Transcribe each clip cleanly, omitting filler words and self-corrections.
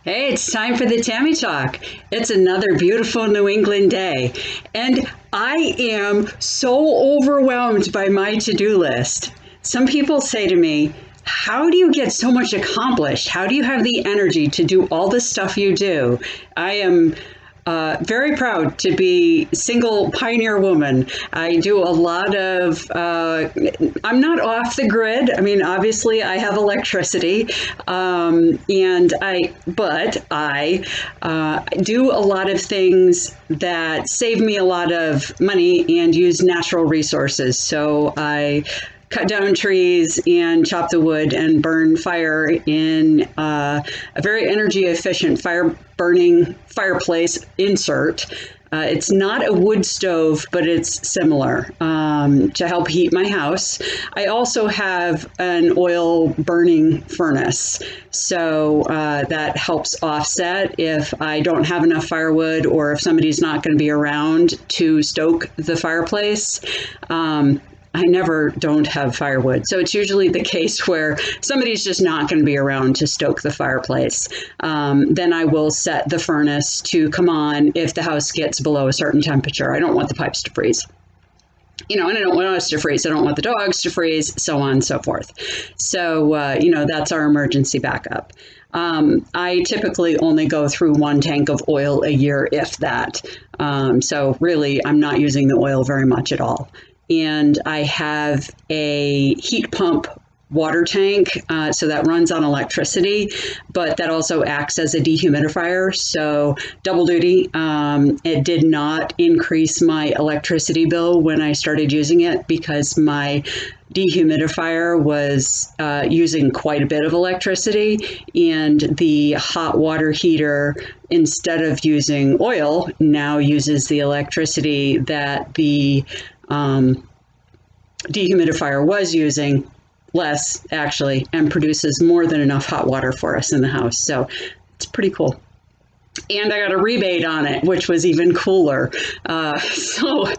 Hey, it's time for the Tammy Talk. It's another beautiful New England day, and I am so overwhelmed by my to-do list. Some people say to me, how do you get so much accomplished? How do you have the energy to do all the stuff you do? I am very proud to be single pioneer woman. I do a lot of, I'm not off the grid. I mean, obviously I have electricity, but I do a lot of things that save me a lot of money and use natural resources. So I cut down trees and chop the wood and burn fire in a very energy efficient fire burning fireplace insert. It's not a wood stove, but it's similar to help heat my house. I also have an oil burning furnace, so that helps offset if I don't have enough firewood or if somebody's not going to be around to stoke the fireplace. I never don't have firewood. So it's usually the case where somebody's just not going to be around to stoke the fireplace. Then I will set the furnace to come on if the house gets below a certain temperature. I don't want the pipes to freeze. And I don't want us to freeze. I don't want the dogs to freeze, so on and so forth. So, that's our emergency backup. I typically only go through one tank of oil a year, if that. So really, I'm not using the oil very much at all. And I have a heat pump water tank, so that runs on electricity, but that also acts as a dehumidifier, so double duty. It did not increase my electricity bill when I started using it because my dehumidifier was using quite a bit of electricity, and the hot water heater, instead of using oil, now uses the electricity that the dehumidifier was using, less actually, and produces more than enough hot water for us in the house. So it's pretty cool. And I got a rebate on it, which was even cooler. So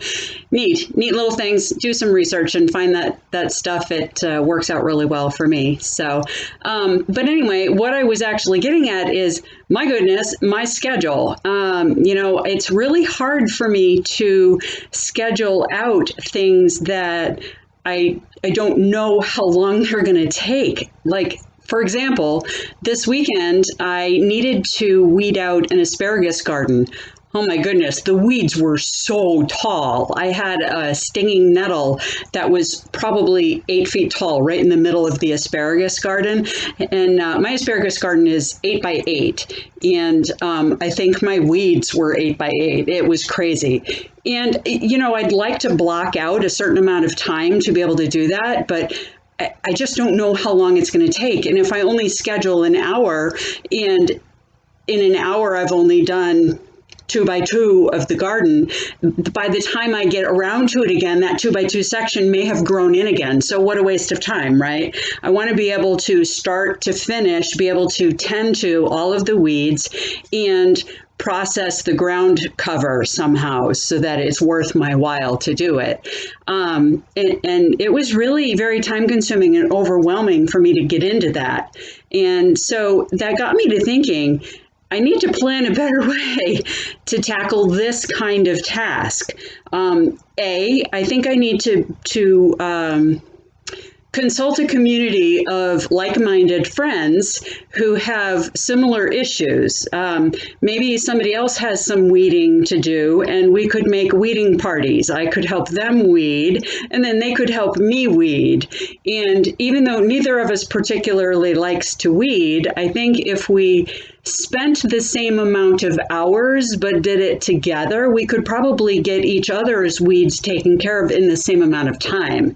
neat little things. Do some research and find that stuff. It works out really well for me. So, but anyway, what I was actually getting at is, my goodness, my schedule. It's really hard for me to schedule out things that I don't know how long they're going to take. Like, for example, this weekend, I needed to weed out an asparagus garden. Oh my goodness, the weeds were so tall. I had a stinging nettle that was probably 8 feet tall right in the middle of the asparagus garden. And my asparagus garden is 8 by 8. And I think my weeds were 8 by 8. It was crazy. And, I'd like to block out a certain amount of time to be able to do that, but I just don't know how long it's going to take. And if I only schedule an hour, and in an hour I've only done 2 by 2 of the garden, by the time I get around to it again, that 2 by 2 section may have grown in again. So what a waste of time, right? I want to be able to start to finish, be able to tend to all of the weeds and process the ground cover somehow so that it's worth my while to do it. And it was really very time consuming and overwhelming for me to get into that. And so that got me to thinking, I need to plan a better way to tackle this kind of task. I think I need to consult a community of like-minded friends who have similar issues. Maybe somebody else has some weeding to do, and we could make weeding parties. I could help them weed, and then they could help me weed. And even though neither of us particularly likes to weed, I think if we spent the same amount of hours but did it together, we could probably get each other's weeds taken care of in the same amount of time.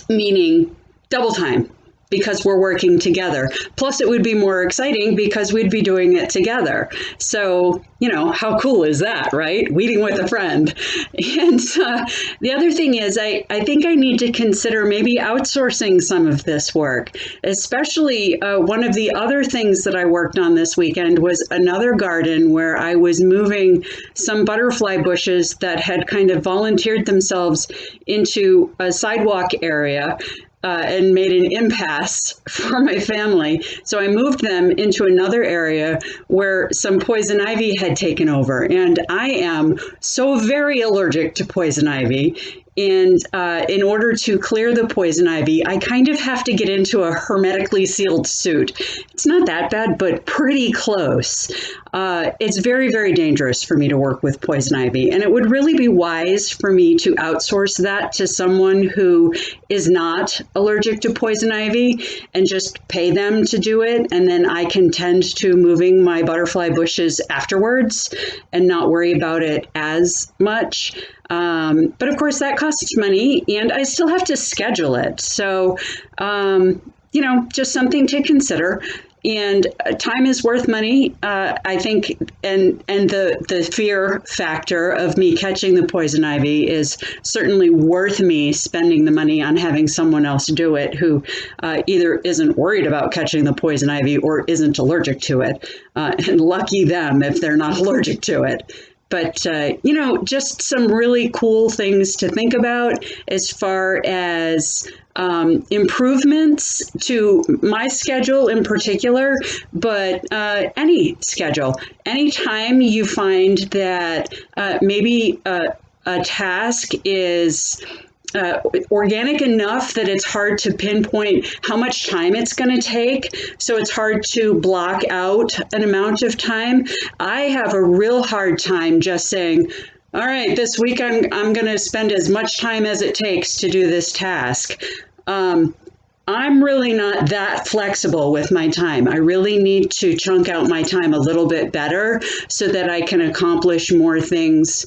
Meaning double time, because we're working together. Plus, it would be more exciting because we'd be doing it together. So, how cool is that, right? Weeding with a friend. And the other thing is, I think I need to consider maybe outsourcing some of this work. Especially one of the other things that I worked on this weekend was another garden where I was moving some butterfly bushes that had kind of volunteered themselves into a sidewalk area. and made an impasse for my family. So I moved them into another area where some poison ivy had taken over. And I am so very allergic to poison ivy. And in order to clear the poison ivy, I kind of have to get into a hermetically sealed suit. It's not that bad, but pretty close. It's very, very dangerous for me to work with poison ivy. And it would really be wise for me to outsource that to someone who is not allergic to poison ivy and just pay them to do it. And then I can tend to moving my butterfly bushes afterwards and not worry about it as much. But of course, that costs money, and I still have to schedule it. So, just something to consider. And time is worth money, I think, and the fear factor of me catching the poison ivy is certainly worth me spending the money on having someone else do it who either isn't worried about catching the poison ivy or isn't allergic to it. And lucky them if they're not allergic to it. But, just some really cool things to think about as far as improvements to my schedule in particular, but any schedule. Anytime you find that maybe a task is organic enough that it's hard to pinpoint how much time it's going to take. So it's hard to block out an amount of time. I have a real hard time just saying, all right, this week I'm going to spend as much time as it takes to do this task. I'm really not that flexible with my time. I really need to chunk out my time a little bit better so that I can accomplish more things.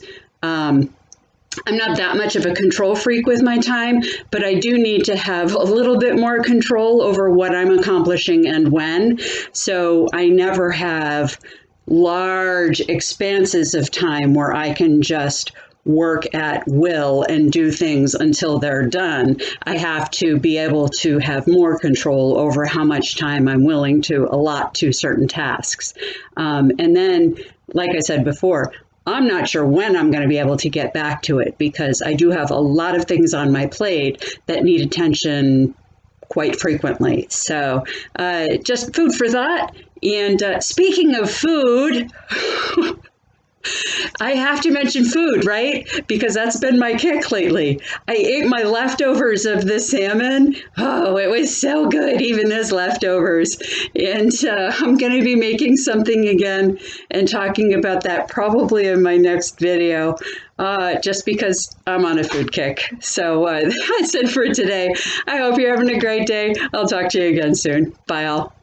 I'm not that much of a control freak with my time, but I do need to have a little bit more control over what I'm accomplishing and when. So I never have large expanses of time where I can just work at will and do things until they're done. I have to be able to have more control over how much time I'm willing to allot to certain tasks. And then, like I said before, I'm not sure when I'm going to be able to get back to it because I do have a lot of things on my plate that need attention quite frequently. So just food for thought. And speaking of food, I have to mention food, right? Because that's been my kick lately. I ate my leftovers of the salmon. Oh, it was so good, even those leftovers. And I'm going to be making something again and talking about that probably in my next video, just because I'm on a food kick. So that's it for today. I hope you're having a great day. I'll talk to you again soon. Bye all.